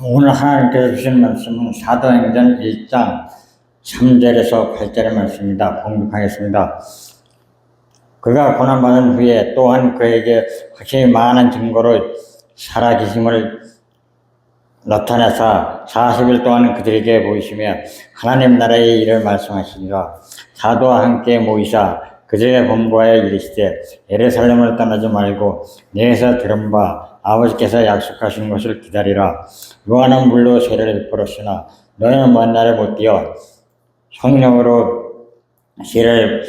오늘 하나님께서 주신 말씀은 사도행전 1장 3절에서 8절의 말씀입니다. 봉독하겠습니다. 그가 고난받은 후에 또한 그에게 확실히 많은 증거로 살아계심을 나타내사 40일 동안 그들에게 보이시며 하나님 나라의 일을 말씀하시니라. 사도와 함께 모이사 그들에게 권고하여 이르시되 예루살렘을 떠나지 말고 내게서 들은 바 아버지께서 약속하신 것을 기다리라. 요한은 물로 세례를 베풀었으나 너희는 먼 날에 못 뛰어 성령으로 세례를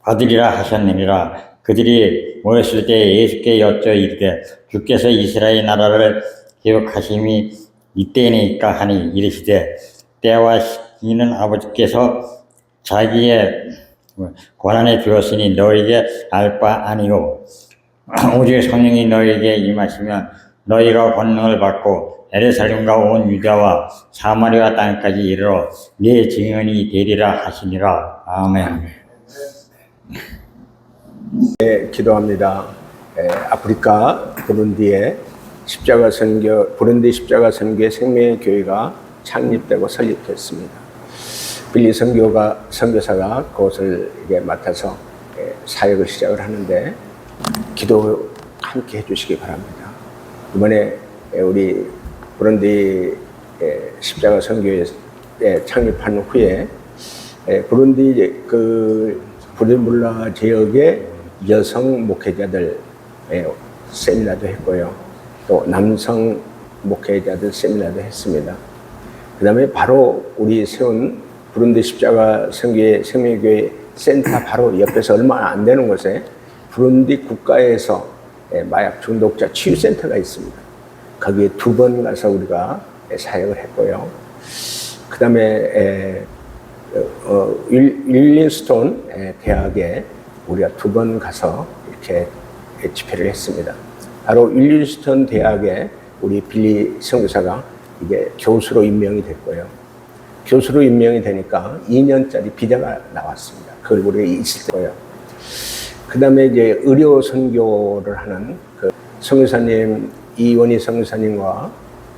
받으리라 하셨느니라. 그들이 모였을 때 예수께 여쭈어 이르되 주께서 이스라엘 나라를 기억하심이 이때니까 하니 이르시되 때와 시기는 아버지께서 자기의 권한에 주었으니 너희에게 알 바 아니요 오직 성령이 너희에게 임하시면 너희가 권능을 받고 예루살렘과 온 유다와 사마리아 땅까지 이르러 네 증인이 되리라 하시니라. 아멘. 네, 기도합니다. 아프리카 부룬디의 부룬디 십자가 선교의 생명의 교회가 창립되고 설립됐습니다. 빌리 선교사가 그것을 맡아서 사역을 시작을 하는데 기도 함께 해주시기 바랍니다. 이번에 우리 부룬디 십자가 선교회 창립한 후에 부룬디 부르물라 지역의 여성 목회자들 세미나도 했고요. 또 남성 목회자들 세미나도 했습니다. 그 다음에 바로 우리 세운 부룬디 십자가 선교회 생명교회 센터 바로 옆에서 얼마 안 되는 곳에 부룬디 국가에서 마약 중독자 치유센터가 있습니다. 거기에 2번 가서 우리가 사역을 했고요. 그 다음에 윌링스톤 대학에 우리가 2번 가서 이렇게 집회를 했습니다. 바로 윌링스톤 대학에 우리 빌리 선교사가 이게 교수로 임명이 됐고요. 교수로 임명이 되니까 2년짜리 비자가 나왔습니다. 그걸 우리가 있을 때고요. 그 다음에 이제 의료 선교를 하는 그 선교사님, 이원희 선교사님과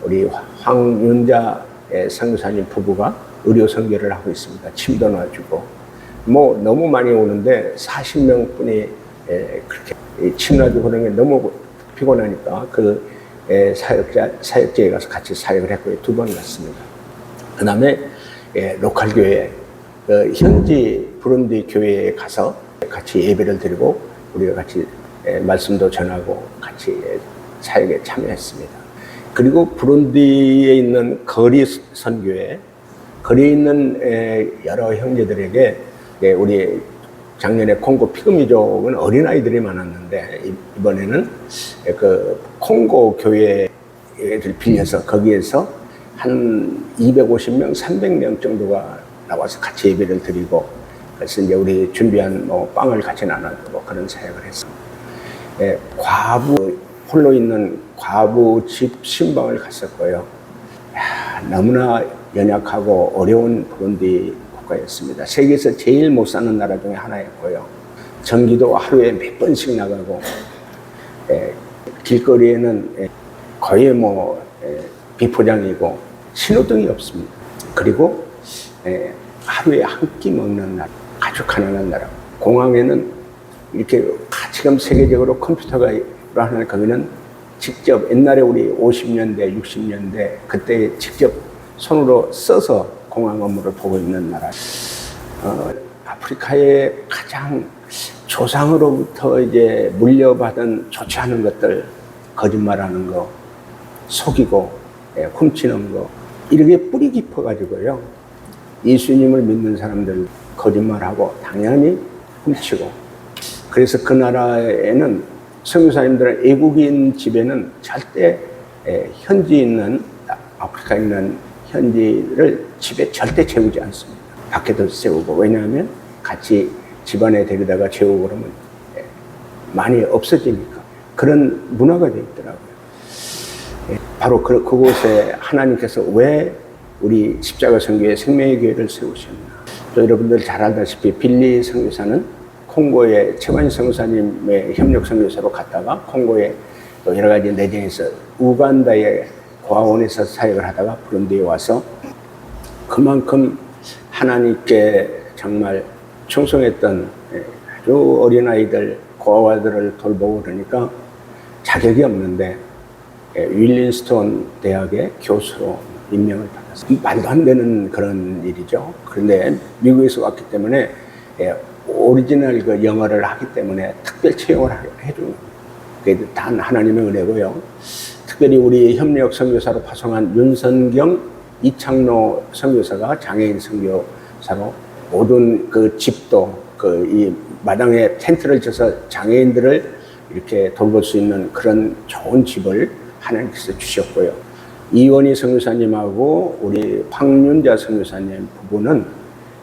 우리 황윤자 선교사님 부부가 의료 선교를 하고 있습니다. 침도 놔주고 너무 많이 오는데 40명 분이 그렇게 침 놔주고 그런 게 너무 피곤하니까 그 사역지에 가서 같이 사역을 했고요. 2번 갔습니다. 그 다음에 로컬 교회 현지 부룬디 교회에 가서 같이 예배를 드리고 우리가 같이 말씀도 전하고 같이 사역에 참여했습니다. 그리고 부룬디에 있는 거리 선교회, 거리에 있는 여러 형제들에게 우리 작년에 콩고 피그미족은 어린아이들이 많았는데 이번에는 그 콩고 교회를 빌려서 거기에서 한 250명, 300명 정도가 나와서 같이 예배를 드리고 그래서 이제 우리 준비한 빵을 같이 나눠주고 그런 사역을 했습니다. 홀로 있는 과부 집 신방을 갔었고요. 너무나 연약하고 어려운 부룬디 국가였습니다. 세계에서 제일 못 사는 나라 중에 하나였고요. 전기도 하루에 몇 번씩 나가고 길거리에는 거의 비포장이고 신호등이 없습니다. 그리고 하루에 한 끼 먹는 나라, 아주 가난한 나라. 공항에는 이렇게 지금 세계적으로 컴퓨터가 하는 거기는 직접 옛날에 우리 50년대, 60년대 그때 직접 손으로 써서 공항 업무를 보고 있는 나라. 아프리카의 가장 조상으로부터 이제 물려받은 좋지 않은 것들, 거짓말하는 거, 속이고 훔치는 거 이렇게 뿌리 깊어가지고요. 예수님을 믿는 사람들 거짓말하고 당연히 훔치고 그래서 그 나라에는 선교사님들은 외국인 집에는 절대 현지 있는 아프리카에 있는 현지를 집에 절대 재우지 않습니다. 밖에도 세우고 왜냐하면 같이 집안에 데리다가 재우고 그러면 많이 없어지니까 그런 문화가 되어 있더라고요. 바로 그곳에 하나님께서 왜 우리 십자가 선교회 생명의 교회를 세우셨나. 또 여러분들 잘 알다시피 빌리 선교사는 콩고의 최관희 선교사님의 협력 선교사로 갔다가 콩고에 또 여러 가지 내정에서 우간다에 고아원에서 사역을 하다가 부룬디에 와서 그만큼 하나님께 정말 충성했던 아주 어린아이들, 고아들을 돌보고 그러니까 자격이 없는데 윌린스톤 대학의 교수로 임명을 받았어요. 말도 안 되는 그런 일이죠. 그런데 미국에서 왔기 때문에 오리지널 그 영어를 하기 때문에 특별 채용을 해주는 겁니다. 그게 단 하나님의 은혜고요. 특별히 우리 협력 선교사로 파송한 윤선경, 이창로 선교사가 장애인 선교사로 모든 그 집도 이 마당에 텐트를 쳐서 장애인들을 이렇게 돌볼 수 있는 그런 좋은 집을 하나님께서 주셨고요. 이원희 선교사님하고 우리 황윤자 선교사님 부부는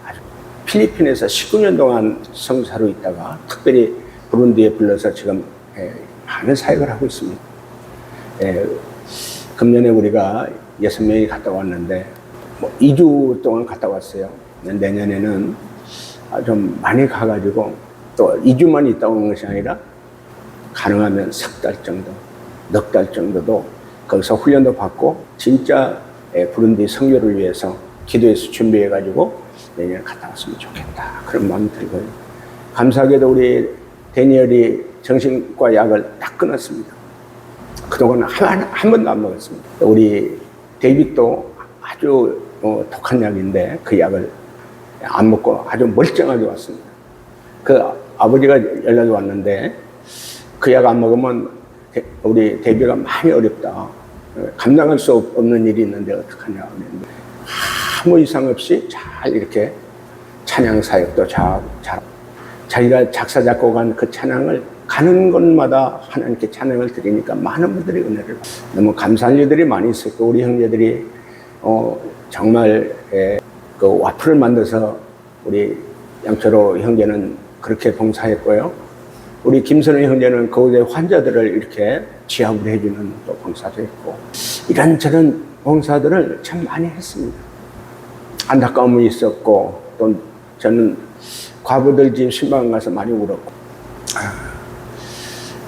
아주 필리핀에서 19년 동안 선교사로 있다가 특별히 부룬디에 불러서 지금 많은 사역을 하고 있습니다. 금년에 우리가 6명이 갔다 왔는데 2주 동안 갔다 왔어요. 내년에는 좀 많이 가가지고 또 2주만 있다 오는 것이 아니라 가능하면 석 달 정도, 넉 달 정도도 거기서 훈련도 받고 진짜 부룬디 선교를 위해서 기도해서 준비해가지고 내년에 갔다 왔으면 좋겠다. 그런 마음이 들고요. 감사하게도 우리 데니엘이 정신과 약을 딱 끊었습니다. 그동안 한 번도 안 먹었습니다. 우리 데이빗도 아주 독한 약인데 그 약을 안 먹고 아주 멀쩡하게 왔습니다. 그 아버지가 연락이 왔는데 그 약 안 먹으면 우리 데이빗가 많이 어렵다. 감당할 수 없는 일이 있는데 어떡하냐. 그랬는데 아무 이상 없이 잘 이렇게 찬양 사역도 잘 자기가 작사 작곡한 그 찬양을 가는 곳마다 하나님께 찬양을 드리니까 많은 분들이 은혜를 받아요. 너무 감사할 일들이 많이 있었고 우리 형제들이 정말 그 와플을 만들어서 우리 양철호 형제는 그렇게 봉사했고요. 우리 김선우 형제는 거기에 환자들을 이렇게 지압을 해주는 또 봉사도 했고 이런저런 봉사들을 참 많이 했습니다. 안타까움이 있었고 또 저는 과부들 집 신방 가서 많이 울었고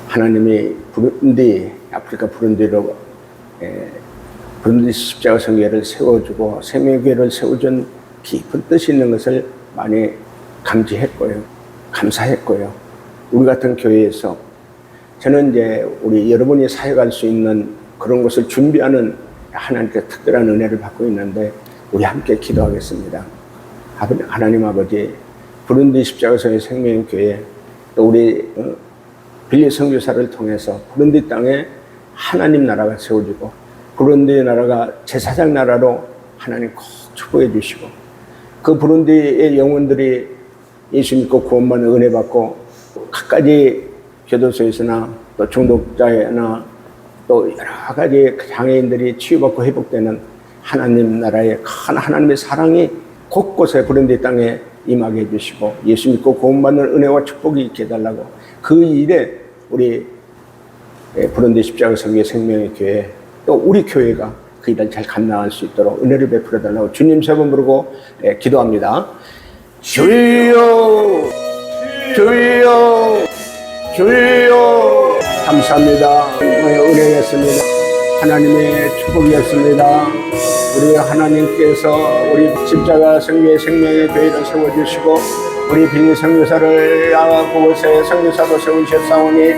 하나님이 부룬디 아프리카 부룬디로 부룬디 십자가 성교회를 세워주고 생명교회를 세워준 깊은 뜻이 있는 것을 많이 감지했고요. 감사했고요. 우리 같은 교회에서 저는 이제 우리 여러분이 사역할 수 있는 그런 것을 준비하는 하나님께 특별한 은혜를 받고 있는데 우리 함께 기도하겠습니다. 하나님 아버지 부룬디 십자가 성교회 생명교회 또 우리 빌리 선교사를 통해서 부룬디 땅에 하나님 나라가 세워지고 부룬디 나라가 제사장 나라로 하나님 꼭 축복해 주시고 그 부룬디의 영혼들이 예수 믿고 구원받는 은혜 받고 각가지 교도소에서나 또 중독자나 또 여러 가지 장애인들이 치유받고 회복되는 하나님 나라의 큰 하나님의 사랑이 곳곳에 부룬디 땅에 임하게 해주시고 예수 믿고 구원받는 은혜와 축복이 있게 해달라고 그 일에 우리 부룬디 십자가 성교회 생명의 교회 또 우리 교회가 그 일을 잘 감당할 수 있도록 은혜를 베풀어 달라고 주님 세 번 부르고 기도합니다. 주여 주여 주여 감사합니다. 은혜였습니다. 하나님의 축복이었습니다. 우리 하나님께서 우리 십자가 성교회 생명의 교회를 세워주시고 우리 빌리 선교사를 그곳에 선교사로 세우셨사오니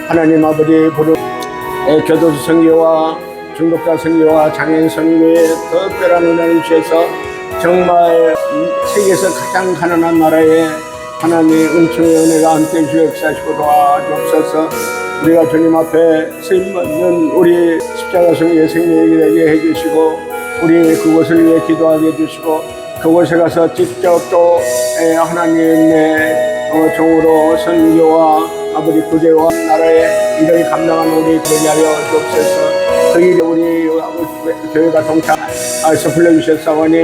하나님 아버지 교도소 선교와 중독자 선교와 장애인 선교에 특별한 은혜를 주셔서 정말 세계에서 가장 가난한 나라에 하나님의 은총의 은혜가 함께 주여 역사하시고 도와주옵소서. 우리가 주님 앞에 쓰임받는 우리 십자가 성교의 생명이 되게 해주시고 우리 그곳을 위해 기도하게 해주시고 그곳에 가서 직접 또 하나님의 종으로 선교와 아버지 구제와 나라의 일을 감당하는 우리 되게 하여 주옵소서. 그 일에 우리 교회가 동참해서 불러주셨사오니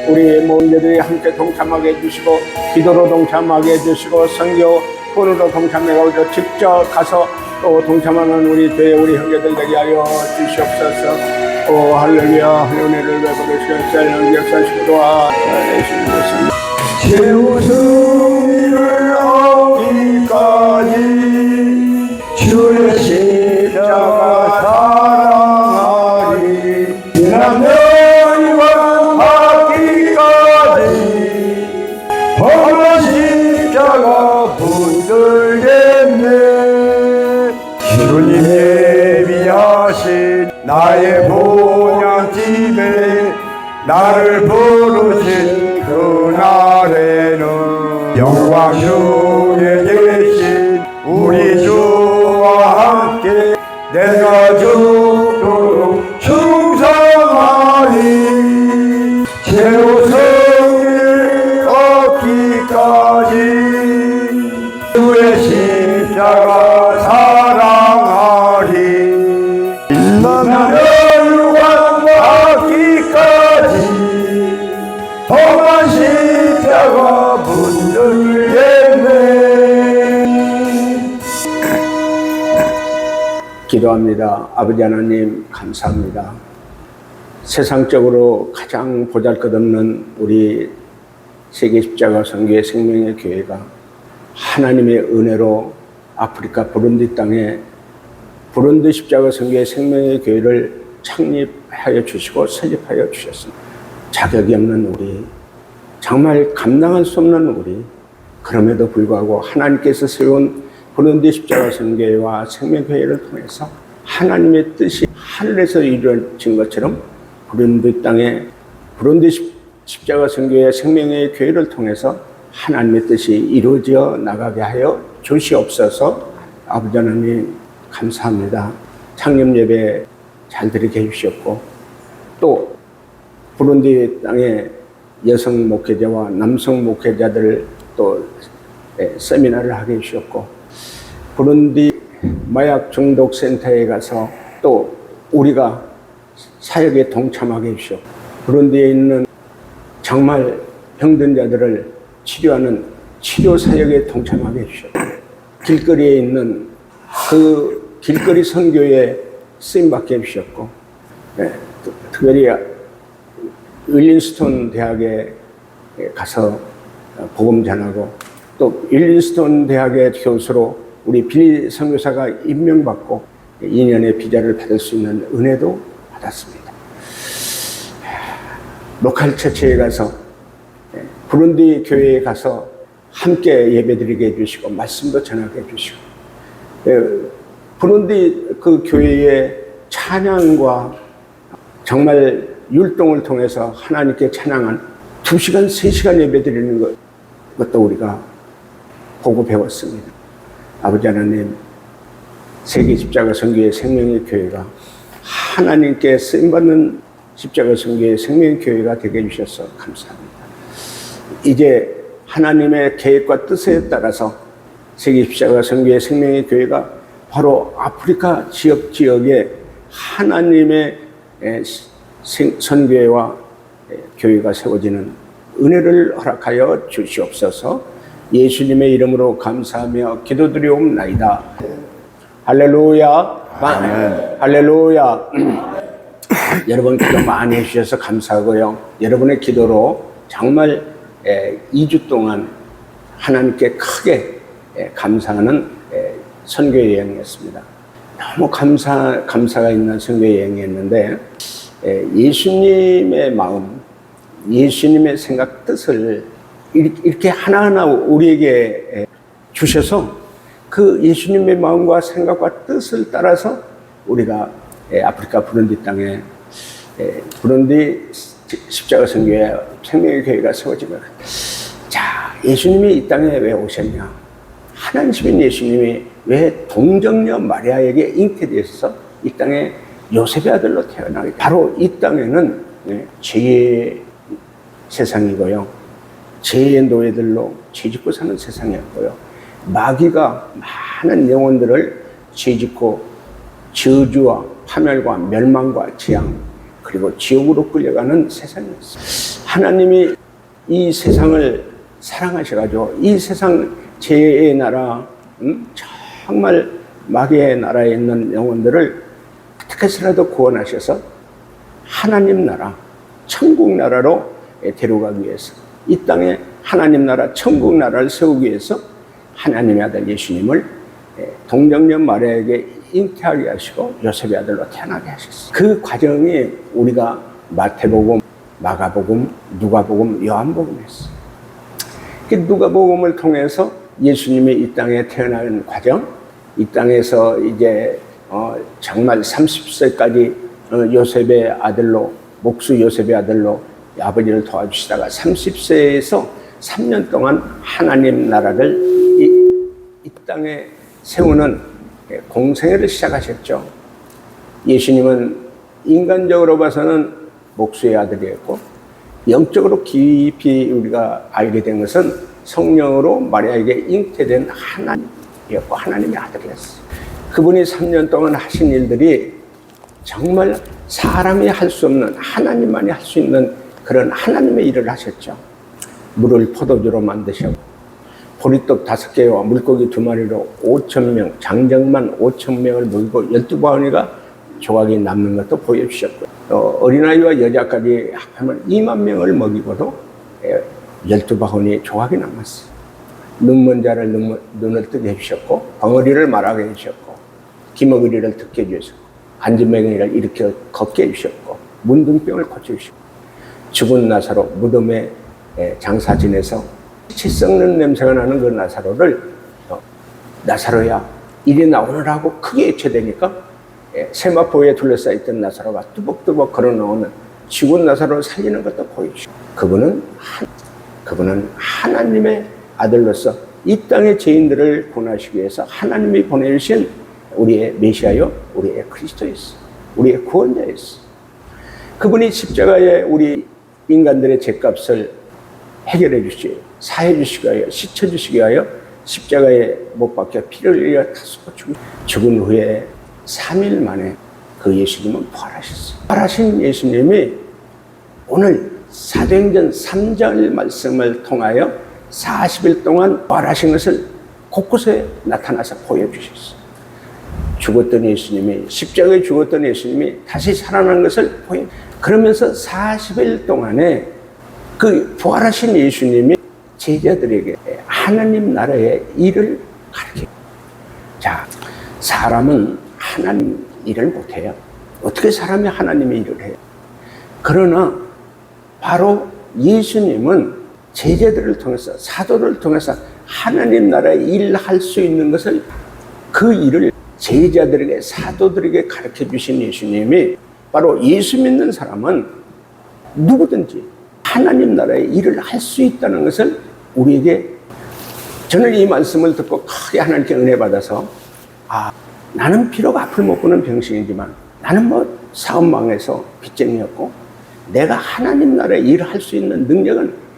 우리 모험자들이 함께 동참하게 해주시고 기도로 동참하게 해주시고 선교 후원으로 동참해가지고 직접 가서 또 동참하는 우리 교회 우리 형제들 되게 하여 주시옵소서. 오 할렐루야 은혜를 베풀으시고 셀령 역사하시고 도와주시옵소서. 세우승을 어디까지 주의 십자가 사랑하리 하신 나의 본향집에 나를 부르신 그날에는 영광 중에 계신 우리 주와 함께 내가 죽도록 충성하리 최후성을 얻기까지 주의 십자가 사랑하리 인간을 받기까지 험한 십자가 붙들겠네. 기도합니다. 아버지 하나님 감사합니다. 세상적으로 가장 보잘것없는 우리 세계 십자가 선교의 생명의 교회가 하나님의 은혜로 아프리카 부룬디 땅에 부룬디 십자가 선교의 생명의 교회를 창립하여 주시고 설립하여 주셨습니다. 자격이 없는 우리, 정말 감당할 수 없는 우리, 그럼에도 불구하고 하나님께서 세운 부룬디 십자가 선교회와 생명교회를 통해서 하나님의 뜻이 하늘에서 이루어진 것처럼 부룬디 땅에 부룬디 십자가 선교회 생명의 교회를 통해서 하나님의 뜻이 이루어져 나가게 하여 주시옵소서. 아버지 하나님 감사합니다. 창립 예배 잘 드리게 해주셨고 또 부룬디 땅에 여성 목회자와 남성 목회자들 또 세미나를 하게 해주셨고 부룬디 마약 중독 센터에 가서 또 우리가 사역에 동참하게 해주셨고 부룬디에 있는 정말 병든 자들을 치료하는 치료 사역에 동참하게 해주셨고 길거리에 있는 그 길거리 선교에 쓰임받게 해주셨고 특별히 윌린스톤 대학에 가서 복음 전하고 또 윌린스톤 대학의 교수로 우리 빌리 선교사가 임명받고 2년의 비자를 받을 수 있는 은혜도 받았습니다. 로컬 처치에 가서 부룬디 교회에 가서 함께 예배드리게 해주시고 말씀도 전하게 해주시고 부룬디 그 교회의 찬양과 정말 율동을 통해서 하나님께 찬양한 2시간, 3시간 예배드리는 것도 우리가 보고 배웠습니다. 아버지 하나님, 세계 십자가 선교의 생명의 교회가 하나님께 쓰임받는 십자가 선교의 생명의 교회가 되게 해주셔서 감사합니다. 이제 하나님의 계획과 뜻에 따라서 세계 십자가 선교의 생명의 교회가 바로 아프리카 지역에 하나님의 선교회와 교회가 세워지는 은혜를 허락하여 주시옵소서. 예수님의 이름으로 감사하며 기도드리옵나이다. 할렐루야. 아멘. 할렐루야. 여러분 기도 많이 해주셔서 감사하고요. 여러분의 기도로 정말 2주 동안 하나님께 크게 감사하는 선교 여행이었습니다. 너무 감사가 있는 선교 여행이었는데 예수님의 마음, 예수님의 생각, 뜻을 이렇게 하나하나 우리에게 주셔서 그 예수님의 마음과 생각과 뜻을 따라서 우리가 아프리카 부룬디 땅에 부룬디 십자가 선교회 생명의 교회가 세워지면 자, 예수님이 이 땅에 왜 오셨냐? 하나님이신 예수님이 왜 동정녀 마리아에게 잉태되어서 이 땅에 요셉의 아들로 태어나게 바로 이 땅에는 죄의 세상이고요. 죄의 노예들로 죄짓고 사는 세상이었고요. 마귀가 많은 영혼들을 죄짓고 저주와 파멸과 멸망과 재앙 그리고 지옥으로 끌려가는 세상이었어요. 하나님이 이 세상을 사랑하셔가지고 이 세상 죄의 나라 정말 마귀의 나라에 있는 영혼들을 어떻게 해서라도 구원하셔서 하나님 나라 천국 나라로 데려가기 위해서 이 땅에 하나님 나라 천국 나라를 세우기 위해서 하나님의 아들 예수님을 동정녀 마리아에게 잉태하게 하시고 요셉의 아들로 태어나게 하셨어요. 그 과정이 우리가 마태복음, 마가복음, 누가복음, 요한복음이었어요. 그 누가복음을 통해서 예수님이 이 땅에 태어나는 과정, 이 땅에서 이제 정말 30세까지 요셉의 아들로, 목수 요셉의 아들로 아버지를 도와주시다가 30세에서 3년 동안 하나님 나라를 이 땅에 세우는 공생애를 시작하셨죠. 예수님은 인간적으로 봐서는 목수의 아들이었고, 영적으로 깊이 우리가 알게 된 것은 성령으로 마리아에게 잉태된 하나님이었고 하나님의 아들이었어요. 그분이 3년 동안 하신 일들이 정말 사람이 할 수 없는, 하나님만이 할 수 있는 그런 하나님의 일을 하셨죠. 물을 포도주로 만드셨고, 보리떡 5개와 물고기 2마리로 5,000명, 장정만 5,000명을 먹이고 12바구니가 조각이 남는 것도 보여주셨고, 어린아이와 여자까지 합하면 2만 명을 먹이고도 12바구니 조각이 남았어요. 눈먼 자를 눈을 뜨게 해주셨고, 벙어리를 말하게 해주셨고, 기머거리를 듣게 해주셨고, 안진뱅이를 일으켜 걷게 해주셨고, 문둥병을 고쳐주셨고, 죽은 나사로 무덤에 장사 지내서 치 썩는 냄새가 나는 그 나사로를 나사로야 이리 나오느라고 크게 외쳐대니까 세마포에 둘러싸였던 나사로가 뚜벅뚜벅 걸어 나오는 죽은 나사로를 살리는 것도 보여주시고, 그분은 하나님의 아들로서 이 땅의 죄인들을 구원하시기 위해서 하나님이 보내주신 우리의 메시아요, 우리의 그리스도였어, 우리의 구원자였어. 그분이 십자가에 우리 인간들의 죄값을 해결해 주시고 사해 주시기 위하여, 씻어 주시기 위하여 십자가에 못 박혀 피를 흘려 타서 죽은 후에 3일 만에 그 예수님은 부활하셨어요. 부활하신 예수님이 오늘 사도행전 3절 말씀을 통하여 40일 동안 부활하신 것을 곳곳에 나타나서 보여주셨어요. 죽었던 예수님이, 십자가에 죽었던 예수님이 다시 살아난 것을 그러면서 40일 동안에 그 부활하신 예수님이 제자들에게 하나님 나라의 일을 가르쳐요. 자, 사람은 하나님 일을 못해요. 어떻게 사람이 하나님의 일을 해요? 그러나 바로 예수님은 제자들을 통해서, 사도를 통해서 하나님 나라의 일을 할 수 있는 것을, 그 일을 제자들에게, 사도들에게 가르쳐 주신 예수님이, 바로 예수 믿는 사람은 누구든지 하나님 나라의 일을 할 수 있다는 것을 우리에게, 저는 이 말씀을 듣고 크게 하나님께 은혜 받아서, 나는 비록 앞을 못 보는 병신이지만, 나는 뭐 사업 망해서 빚쟁이였고, 내가 하나님 나라의 일을 할 수 있는 능력은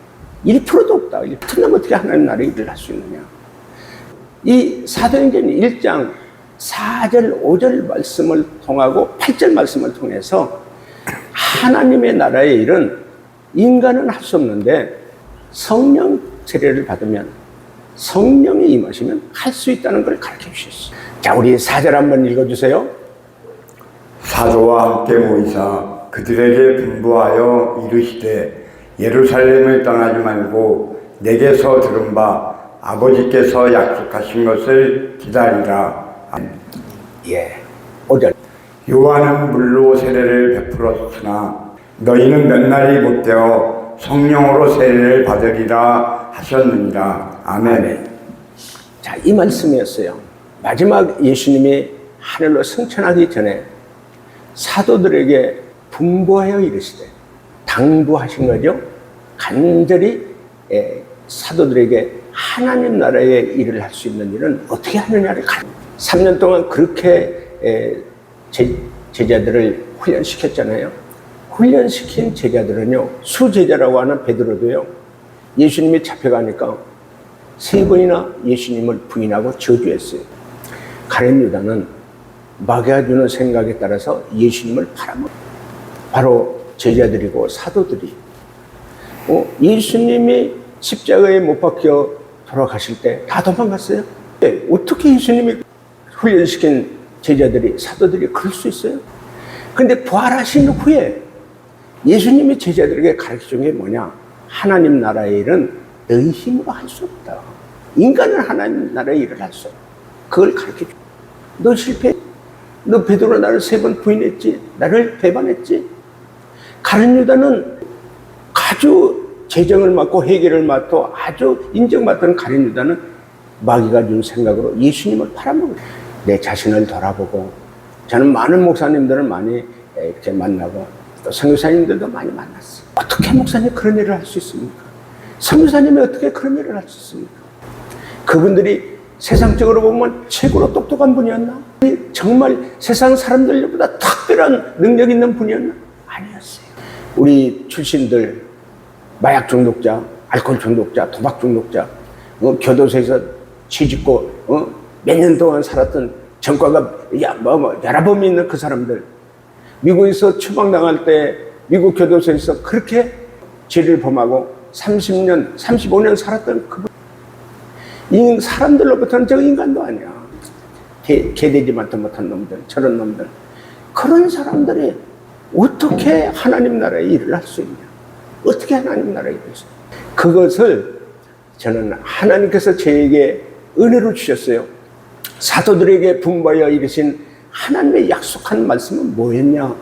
1%도 없다. 1%면 어떻게 하나님 나라의 일을 할 수 있느냐. 이 사도행전 1장 4절, 5절 말씀을 통하고 8절 말씀을 통해서 하나님의 나라의 일은 인간은 할 수 없는데 성령 세례를 받으면, 성령이 임하시면 할 수 있다는 걸 가르쳐 주셨어요. 자, 우리 4절 한번 읽어주세요. 사도와 함께 모이사 그들에게 분부하여 이르시되 예루살렘을 떠나지 말고 내게서 들은 바 아버지께서 약속하신 것을 기다리라. 예, 5절. 요한은 물로 세례를 베풀었으나 너희는 몇 날이 못되어 성령으로 세례를 받으리라 하셨느니라. 아멘. 자, 이 말씀이었어요. 마지막 예수님이 하늘로 승천하기 전에 사도들에게 분부하여 이르시되, 당부하신 거죠. 간절히 사도들에게 하나님 나라의 일을 할 수 있는 일은 어떻게 하느냐를 3년 동안 그렇게 제자들을 훈련시켰잖아요. 훈련시킨 제자들은요, 수제자라고 하는 베드로도요, 예수님이 잡혀가니까 3번이나 예수님을 부인하고 저주했어요. 가룟 유다는 먹여주는 생각에 따라서 예수님을 팔아먹어요. 바로 제자들이고 사도들이 예수님이 십자가에 못 박혀 돌아가실 때 다 도망갔어요. 어떻게 예수님이 훈련시킨 제자들이, 사도들이 그럴 수 있어요? 근데 부활하신 후에 예수님이 제자들에게 가르쳐준 게 뭐냐? 하나님 나라의 일은 너희 힘으로 할 수 없다. 인간은 하나님 나라의 일을 할 수 없다. 그걸 가르쳐줘. 너 실패. 너 베드로 나를 3번 부인했지. 나를 배반했지. 가룟 유다는 아주 재정을 맡고 회개를 맡고 아주 인정받던 가룟 유다는 마귀가 준 생각으로 예수님을 팔아먹어요. 내 자신을 돌아보고 저는 많은 목사님들을 많이 이렇게 만나고 또 선교사님들도 많이 만났어요. 어떻게 목사님 그런 일을 할 수 있습니까? 선교사님이 어떻게 그런 일을 할 수 있습니까? 그분들이 세상적으로 보면 최고로 똑똑한 분이었나? 정말 세상 사람들보다 특별한 능력 있는 분이었나? 아니었어요. 우리 출신들 마약 중독자, 알코올 중독자, 도박 중독자, 교도소에서 취직고 몇 년 동안 살았던 전과가 여러 범위 있는 그 사람들, 미국에서 추방당할 때 미국 교도소에서 그렇게 죄를 범하고 30년, 35년 살았던 그분, 이 사람들로부터는 저 인간도 아니야. 개돼지만도 못한 놈들, 저런 놈들. 그런 사람들이 어떻게 하나님 나라의 일을 할 수 있냐? 어떻게 하나님 나라의 일을 할 수 있냐? 그것을 저는 하나님께서 저에게 은혜로 주셨어요. 사도들에게 분부하여 이르신 하나님의 약속한 말씀은 뭐였냐?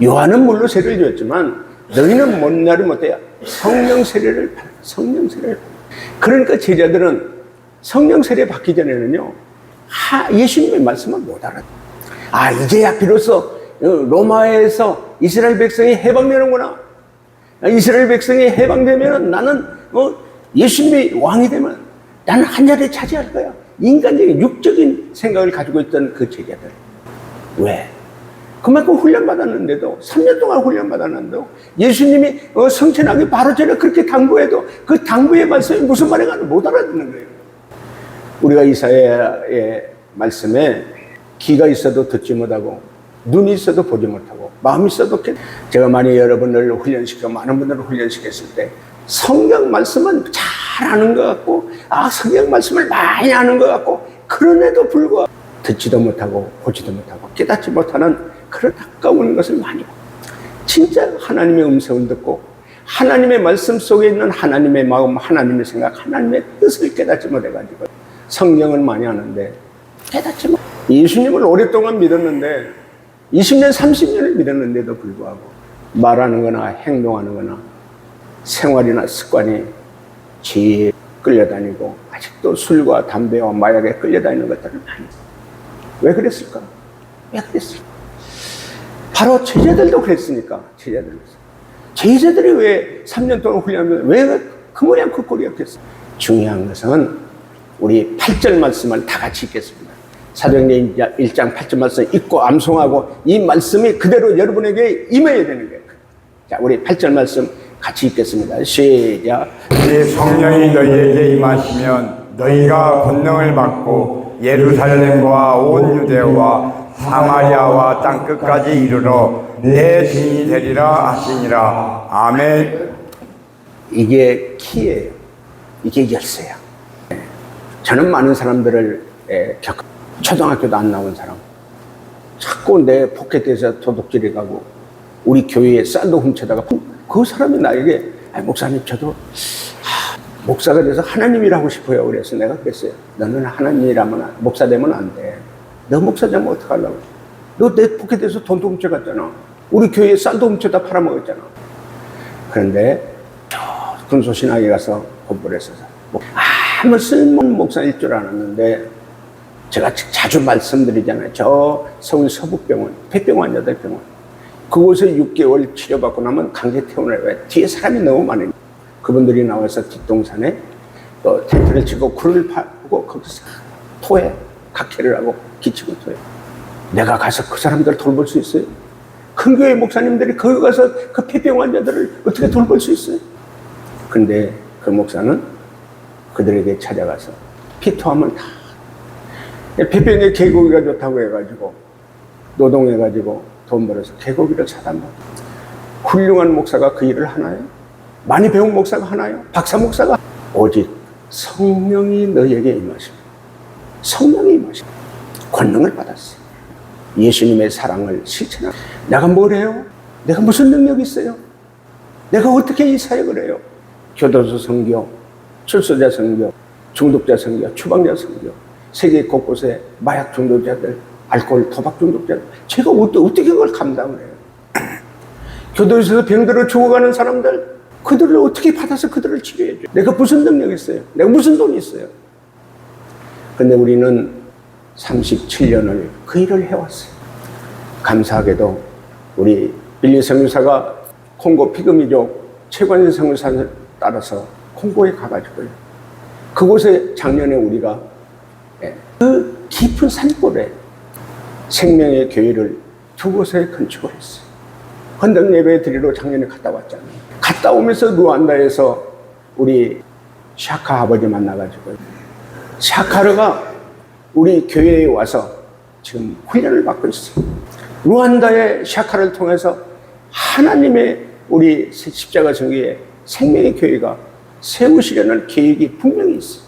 요한은 물로 세례를 주었지만 너희는 먼 날이 못해야 성령 세례를 받아. 성령 세례를 받아. 그러니까 제자들은 성령 세례 받기 전에는요, 예수님의 말씀을 못 알았다. 아, 이제야 비로소 로마에서 이스라엘 백성이 해방되는구나. 이스라엘 백성이 해방되면 나는 예수님이 왕이 되면 나는 한 자리에 차지할 거야. 인간적인 육적인 생각을 가지고 있던 그 제자들. 왜? 그만큼 훈련받았는데도 3년 동안 훈련받았는데도 예수님이 성천하기 바로 전에 그렇게 당부해도 그 당부의 말씀이 무슨 말인가를 못 알아듣는 거예요. 우리가 이사야의 말씀에 귀가 있어도 듣지 못하고 눈이 있어도 보지 못하고 마음이 있어도 제가 만약 여러분을 훈련시켜 많은 분들을 훈련시켰을 때 성경 말씀은 잘 아는 것 같고 성경 말씀을 많이 아는 것 같고 그런데도 불구하고 듣지도 못하고 보지도 못하고 깨닫지 못하는 그런 가까운 것을 많이 봐요. 진짜 하나님의 음성을 듣고 하나님의 말씀 속에 있는 하나님의 마음, 하나님의 생각, 하나님의 뜻을 깨닫지 못해가지고 성경을 많이 아는데 깨닫지 못. 예수님을 오랫동안 믿었는데 20년, 30년을 믿었는데도 불구하고 말하는 거나 행동하는 거나 생활이나 습관이 죄에 끌려다니고 아직도 술과 담배와 마약에 끌려다니는 것들을 많이 있어요. 왜 그랬을까? 왜 그랬을까? 바로 제자들도 그랬으니까. 제자들이 왜 3년 동안 훈련하면 왜 그 모양 그 꼴이었겠어? 중요한 것은 우리 8절 말씀을 다 같이 읽겠습니다. 사도행전 1장 8절 말씀 읽고 암송하고 이 말씀이 그대로 여러분에게 임해야 되는 거예요. 자, 우리 8절 말씀 같이 읽겠습니다. 시작. 이 성령이 너희에게 임하시면 너희가 권능을 받고 예루살렘과 온 유대와 사마리아와 땅끝까지 이르러 내 증인이 되리라 하시니라. 아멘. 이게 키예요. 이게 열쇠야. 저는 많은 사람들을 초등학교도 안 나온 사람 자꾸 내 포켓에서 도둑질해 가고 우리 교회에 쌀도 훔쳐다가 그 사람이 나에게 목사님 저도 목사가 돼서 하나님이라 하고 싶어요. 그래서 내가 그랬어요. 너는 하나님이라면 목사 되면 안 돼. 너 목사 되면 어떡하려고. 너 내 포켓에서 돈도 훔쳐갔잖아. 우리 교회에 쌀도 훔쳐다 팔아먹었잖아. 그런데 군소신학에 가서 공부를 했어서 아무 쓸모없는 목사일 줄 알았는데 제가 자주 말씀드리잖아요. 저 서울 서북병원, 폐병원 8병원 그곳에 6개월 치료받고 나면 강제 퇴원을 왜 뒤에 사람이 너무 많으니까 그분들이 나와서 뒷동산에 또 텐트를 치고 굴을 파고 거기서 토해 각혈을 하고 기침을 토해. 내가 가서 그 사람들 돌볼 수 있어요? 큰 교회 목사님들이 거기 가서 그 폐병 환자들을 어떻게 돌볼 수 있어요? 근데 그 목사는 그들에게 찾아가서 피토하면 다 폐병에 개고기가 좋다고 해가지고 노동해가지고 돈 벌어서 개고기를 사다 먹어. 훌륭한 목사가 그 일을 하나요? 많이 배운 목사가 하나요? 박사 목사가? 오직 성령이 너에게 임하십니다. 성령이 임하십니다. 권능을 받았어요. 예수님의 사랑을 실천하고 내가 뭘 해요? 내가 무슨 능력이 있어요? 내가 어떻게 이 사역을 해요? 교도소 선교, 출소자 선교, 중독자 선교, 추방자 선교, 세계 곳곳에 마약 중독자들, 알코올, 도박 중독자들, 제가 어떻게 그걸 감당을 해요? 교도소에서 병들어 죽어가는 사람들, 그들을 어떻게 받아서 그들을 치료해줘요? 내가 무슨 능력이 있어요? 내가 무슨 돈이 있어요? 근데 우리는 37년을 그 일을 해왔어요. 감사하게도 우리 빌리 선교사가 콩고 피그미족 최관진 선교사를 따라서 콩고에 가가지고요. 그곳에 작년에 우리가 그 깊은 산골에 생명의 교회를 두 곳에 건축을 했어요. 헌당 예배 드리러 작년에 갔다 왔잖아요. 갔다 오면서 루안다에서 우리 샤카 아버지 만나가지고 샤카르가 우리 교회에 와서 지금 훈련을 받고 있어요. 루안다의 샤카를 통해서 하나님의 우리 십자가 성교의 생명의 교회가 세우시려는 계획이 분명히 있어요.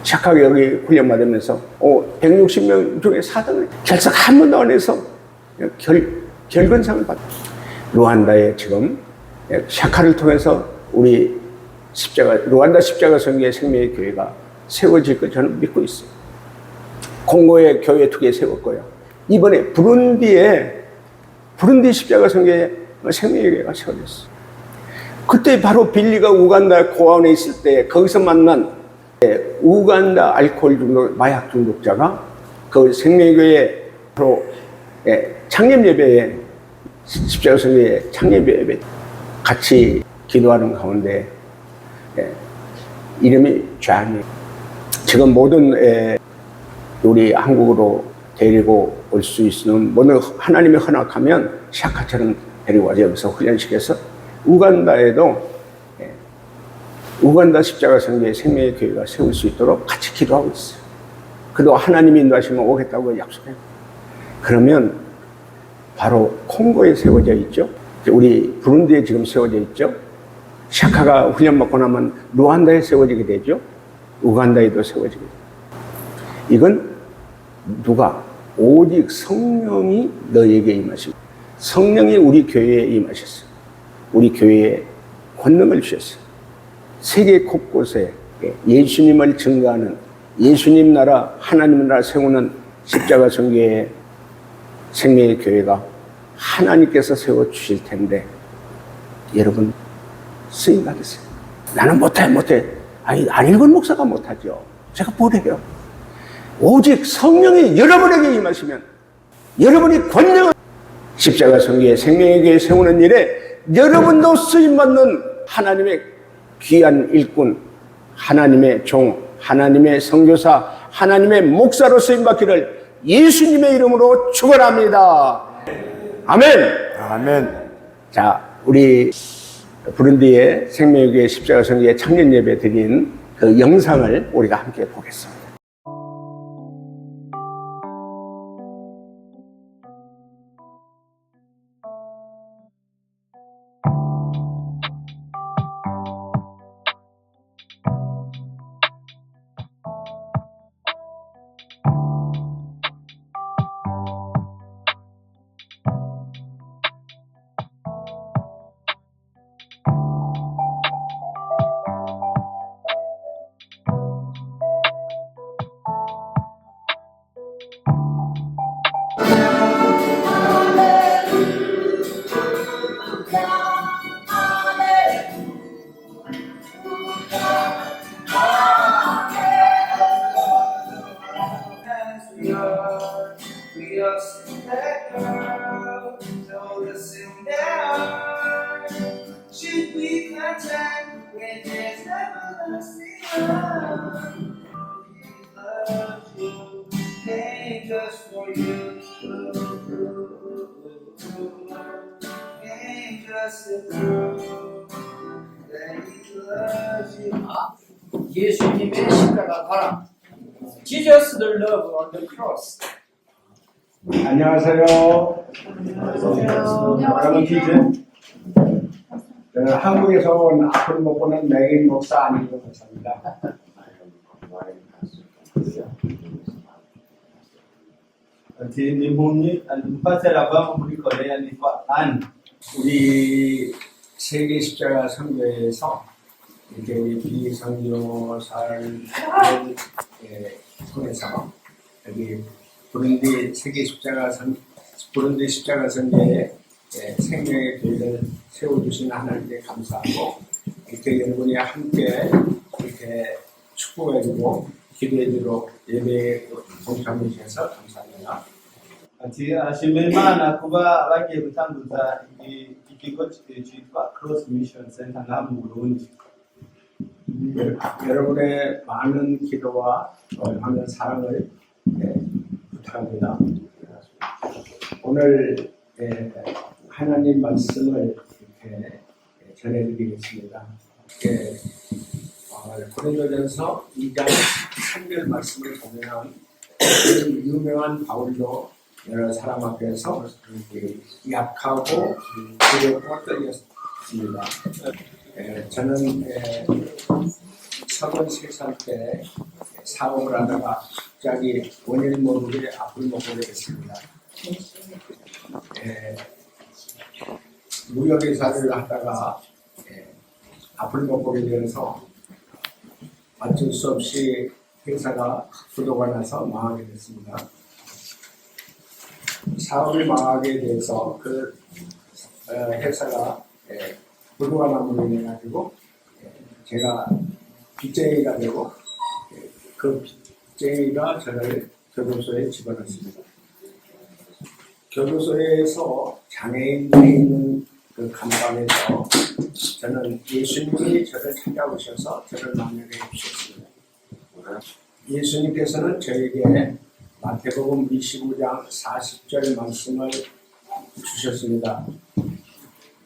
샤카가 여기 훈련 받으면서 160명 중에 4등을 결석 한 번도 안 해서 결근상을 받았어요. 루안다에 지금 샤카를 통해서 우리 루안다 십자가 성교의 생명의 교회가 세워질 것 저는 믿고 있어요. 콩고의 교회 2개 세웠고요. 이번에 부룬디 십자가 성교의 생명의 교회가 세워졌어요. 그때 바로 빌리가 우간다 고아원에 있을 때 거기서 만난 우간다 알코올 중독, 마약 중독자가 그 생명의 교회 바로 창립 예배에 십자가 성교의 창립 예배 같이 기도하는 가운데 이름이 좌니 지금 모든 우리 한국으로 데리고 올 수 있는 모든 하나님이 허락하면 샤카처럼 데리고 와서 여기서 훈련시켜서 우간다에도 우간다 십자가 성교의 생명의 교회가 세울 수 있도록 같이 기도하고 있어요. 그도 하나님이 인도하시면 오겠다고 약속해요. 그러면 바로 콩고에 세워져 있죠. 우리 부룬디에 지금 세워져 있죠. 샤카가 훈련 받고 나면 루안다에 세워지게 되죠. 우간다에도 세워지게 돼요. 이건 누가? 오직 성령이 너에게 임하시고 성령이 우리 교회에 임하셨어요. 우리 교회에 권능을 주셨어요. 세계 곳곳에 예수님을 증거하는 예수님 나라 하나님 나라 세우는 십자가 성교의 생명의 교회가 하나님께서 세워주실 텐데 여러분 쓰임 받으세요. 나는 못해. 아니 안 읽은 목사가 못하죠. 제가 뭐래요? 오직 성령이 여러분에게 임하시면 여러분이 권능을 십자가 성교의 생명의 교회 세우는 일에 여러분도 쓰임받는 하나님의 귀한 일꾼, 하나님의 종, 하나님의 선교사, 하나님의 목사로 쓰임받기를 예수님의 이름으로 축원합니다. 아멘. 아멘. 자, 우리 부룬디의 생명의 교회 십자가 성교의 창립 예배 드린 그 영상을 우리가 함께 보겠습니다. 예수님의 십자가 바람. Jesus the love on the cross. 안녕하세요. 저는 기준. 저는 한국에서 온 앞을 못 보는 맥인 목사 아니고 목사입니다. 우리 세계 십자가 선교회에서 이렇게 우리 비선교사를 통해서 여기 부룬디 세계 부룬디 십자가 선교회 생명의 교회를 세워주신 하나님께 감사하고 이렇게 여러분이 함께 이렇게 축복해주고 기도해주러 예배에 동참해 주셔서 감사합니다. ati ashimira imana kuba bagiye gutanguza ikigo cyitwa Cross Mission Center ngaha mu Burundi. 여러분의 많은 기도와 많은 사랑을 부탁합니다. 오늘 하나님 말씀을 이렇게 전해드리겠습니다. 고린도전서 2장 3절 말씀을 보면 유명한 바울도 여러 사람 앞에서 약하고 두렵고 떨렸습니다. 저는 33살 때 사업을 하다가 갑자기 원인 모르게 아플 먹게 됐습니다. 무역회사를 하다가 아플 먹게 되어서 어쩔 수 없이 회사가 부도가 나서 망하게 됐습니다. 사업이 망하게 돼서 그 회사가 부도가 남으로 인해 가지고 제가 빚쟁이가 되고 그 빚쟁이가 저를 교도소에 집어넣습니다. 교도소에서 장애인이 있는 그 감방에서 저는 예수님이 저를 찾아오셔서 저를 만나게 해주셨습니다. 예수님께서는 저에게 마태복음 25장 40절 말씀을 주셨습니다.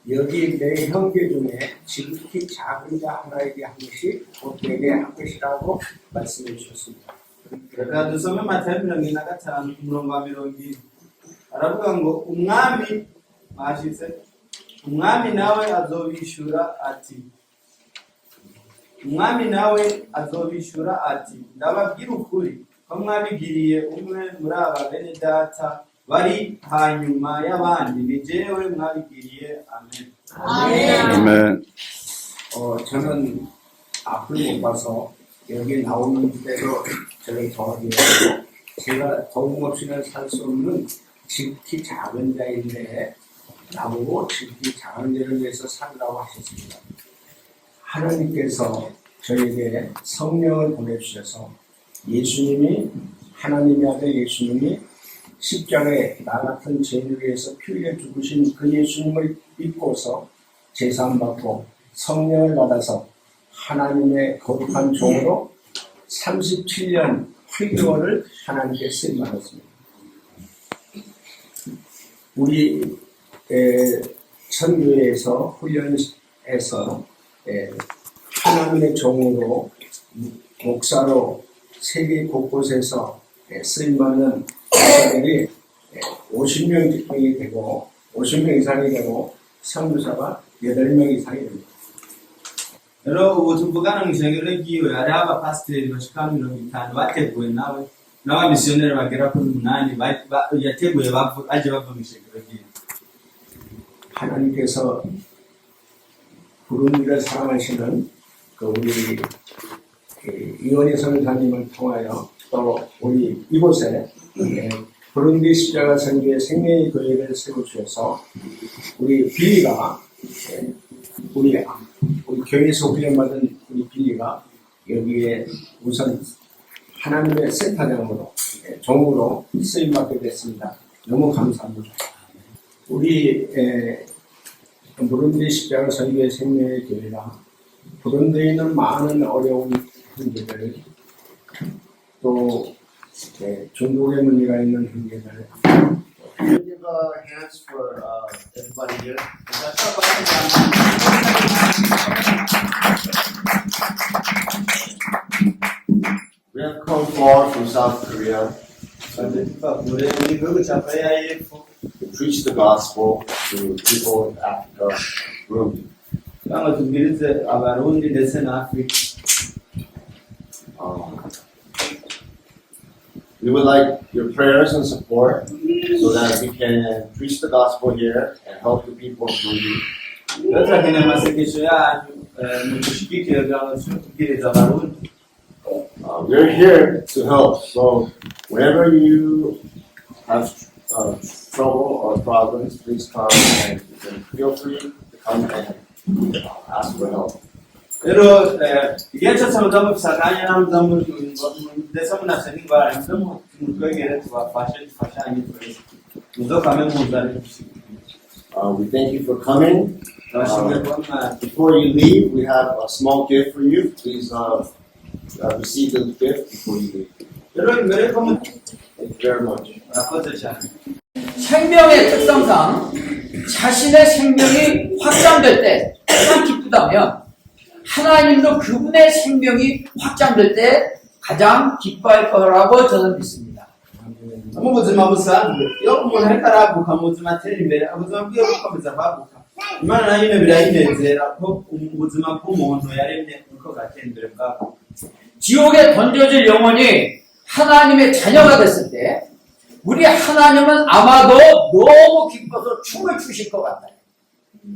여기 내 형제 중에 지극히 작은 자 하나에게 한 것이 곧 내게 한 것이라고 말씀해 주셨습니다. Reka dusome Matayo 25 umurongo wa 20. Aravuga ngo umwami mwashitse umwami nawe azobishura ati ndababwira ukuri ko mwabigiriye umwe muri aba bene data bari hanyuma y'abandi ni jewe mwabigiriye. Amen. 아멘. 저는 앞을 못 봐서 여기 나오는 대로 저를 도와주고 제가 도움 없이는 살 수 없는 지극히 작은 자인데 나보고 지극히 작은 자를 위해서 살으라고 하셨습니다. 하나님께서 저에게 성령을 보내주셔서 예수님이 하나님의 아들 예수님이 십자가에 나 같은 죄를 위해서 피 흘려 죽으신 그 예수님을 믿고서 제사함받고 성령을 받아서 하나님의 거룩한 종으로 37년 8개월을 하나님께 쓰임받았습니다. 우리 선교회에서 훈련해서 하나님의 종으로 목사로 세계 곳곳에서 쓰임받는 목사들이 50명 되고 50명 이상이 되고 선교사가 8명 이상이 됩니다. Rero ubu tuvugana mu ishengero ry'iwe hariho abapasiteri bashika 50 bateguwe nawe n'abamisiyoneri bagera kuri 8 yateguye baje bava mu ishengero ry'iwe. 하나님께서 부르기를 사랑하시는 그 우리 이원희 선교사님을 통하여 또 우리 이곳에 부르기 십자가 선교의 생명의 교회를 세워주셔서 우리 빌리가 우리 교회에서 훈련받은 우리 빌리가 여기에 우선 하나님의 센터장으로 종으로 쓰임받게 됐습니다. 너무 감사합니다. 우리 부른디 십자가 선교의 생명의 교회가 부른디에 있는 많은 어려운 형제들 또 중국에 문제가 있는 형제들 Give hands for everybody here. We have come far from South Korea to preach the gospel to people in Africa, Burundi. Kama tubwirize abarundi ndetse na Afrika. We would like your prayers and support so that we can preach the gospel here and help the people of Burundi. Turakeneye amasengesho yanyu mudushigikire kugira ngo tubwirize abarundi. We're here to help. So whenever you have trouble or problems, please come and you can feel free to come and ask for help. Pero ya sama sama sakanya nam zamu da sama na sani ba ran zamu mutu ga da ba fasha ni to zo kamen mu da We thank you for coming. Before you leave, we have a small gift for you. Please receive the gift before you leave. 여러분 mere como Thank you very much. apotecha 생명의 특성상 자신의 생명이 확장될 때 가장 기쁘다면 하나님도 그분의 생명이 확장될 때 가장 기뻐할 거라고 저는 믿습니다. mu buzima busanzwe iyo umuntu ariko arabuka mu buzima atera imbere ubuzima bwiwe bukomeza kwaguka imana nayo nyine birayinezera ko ubuzima bw'umuntu yaremye uko bwatera imbere bwaguka 지옥에 던져질 영혼이 하나님의 자녀가 됐을 때 우리 하나님은 아마도 너무 기뻐서 춤을 추실 것 같아요.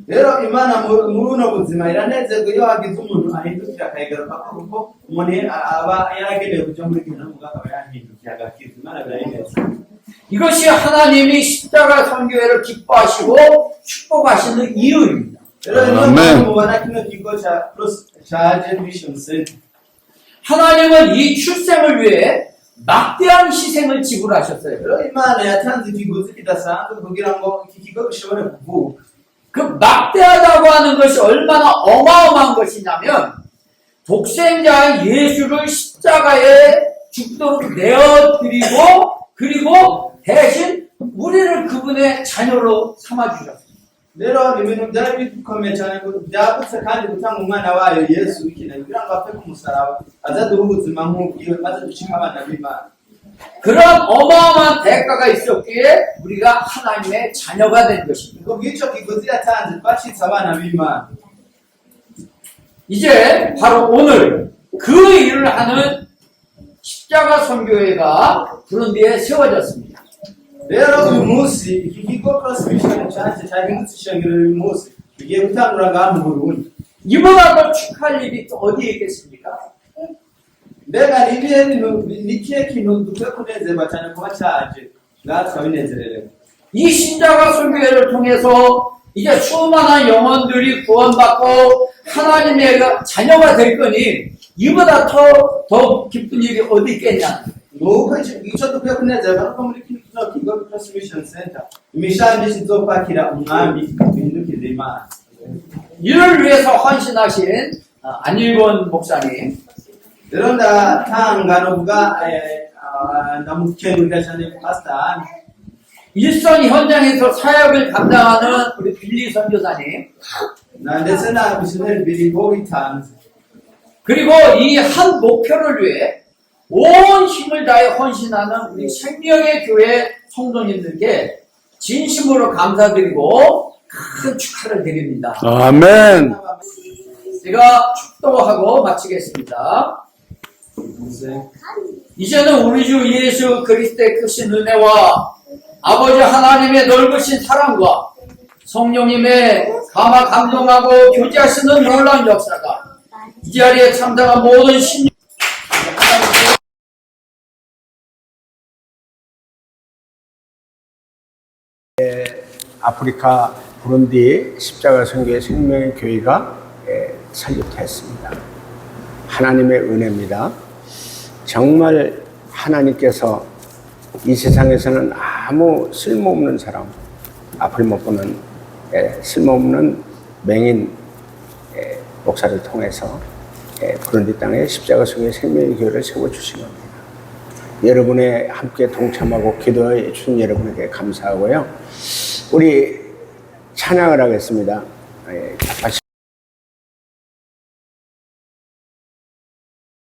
rero imana muri buno buzima iranezerwa iyo hagize umuntu ahindukira akayigaruka kuko umuntu aba yaragenewe kuja muri kino mugabo akaba yahindukira agakiza imana birayinezera 이것이 하나님이 십자가 선교회를 기뻐하시고 축복하시는 이유입니다. rero niyo mpamvu mubona kino kigo ca mission center 하나님은 이 출생을 위해 막대한 희생을 지불하셨어요. rero imana yatanze ikiguzi kidasanzwe kugira ngo iki kigo gishobore kuvuka 그 막대하다고 하는 것이 얼마나 어마어마한 것이냐면 독생자 예수를 십자가에 죽도록 내어드리고 그리고 대신 우리를 그분의 자녀로 삼아주셨습니다. rero ibintu byari bikomeye cyane byagutse kandi gutanga umwana wayo yesu w'ikinege kugira ngo apfe ku musaraba azaduhe ubuzima nk'ubwiwe maze dushike abana b'imana 그런 어마어마한 대가가 있었기에 우리가 하나님의 자녀가 된 것입니다. ubwo bw'icyo kiguzi yatanze twacitse abana b'imana 이제 바로 오늘 그 일을 하는 십자가 선교회가 부른디에 세워졌습니다. rero uyu munsi iki kigo cross mission church cyahindutse ishengero uyu munsi bigiye gutangura ngaha mu Burundi 이보다 더 축하할 일이 또 어디에 있겠습니까? mbega ni ibihe bintu ni ikihe kintu dukwiye kunezerwa cyane kuba cyaje ngaha turabinezererewe 이 십자가 선교회를 통해서 이제 수많은 영혼들이 구원받고 하나님의 자녀가 될 거니 이보다 더 기쁜 일이 어디 있겠냐? nuko icyo dukwiye kunezerwa nuko muri kino kigo cross mission center imishani izopakira umwami bihindukiza imana 이를 위해서 헌신하신 안일권 목사님 rero ndatanga novuga ndamukengurira cyane pastor 일선 현장에서 사역을 감당하는 우리 빌리 선교사님 na ndetse na missionary Billy Boytanz 그리고 이 한 목표를 위해 온 힘을 다해 헌신하는 우리 생명의 교회 성도님들께 진심으로 감사드리고 큰 축하를 드립니다. 아멘. 제가 축도하고 마치겠습니다. 이제는 우리 주 예수 그리스도의 크신 은혜와 아버지 하나님의 넓으신 사랑과 성령님의 감화 감동하고 교제하시는 놀라운 역사가 이 자리에 참석한 모든 신령 아프리카 부룬디 십자가 선교회 생명의 교회가 설립됐습니다. 하나님의 은혜입니다. 정말 하나님께서 이 세상에서는 아무 쓸모없는 사람, 앞을 못 보는 쓸모없는 맹인 목사를 통해서 부룬디 땅에 십자가 선교회 생명의 교회를 세워주신 겁니다. 여러분의 함께 동참하고 기도해 주신 여러분에게 감사하고요. 우리 찬양을 하겠습니다.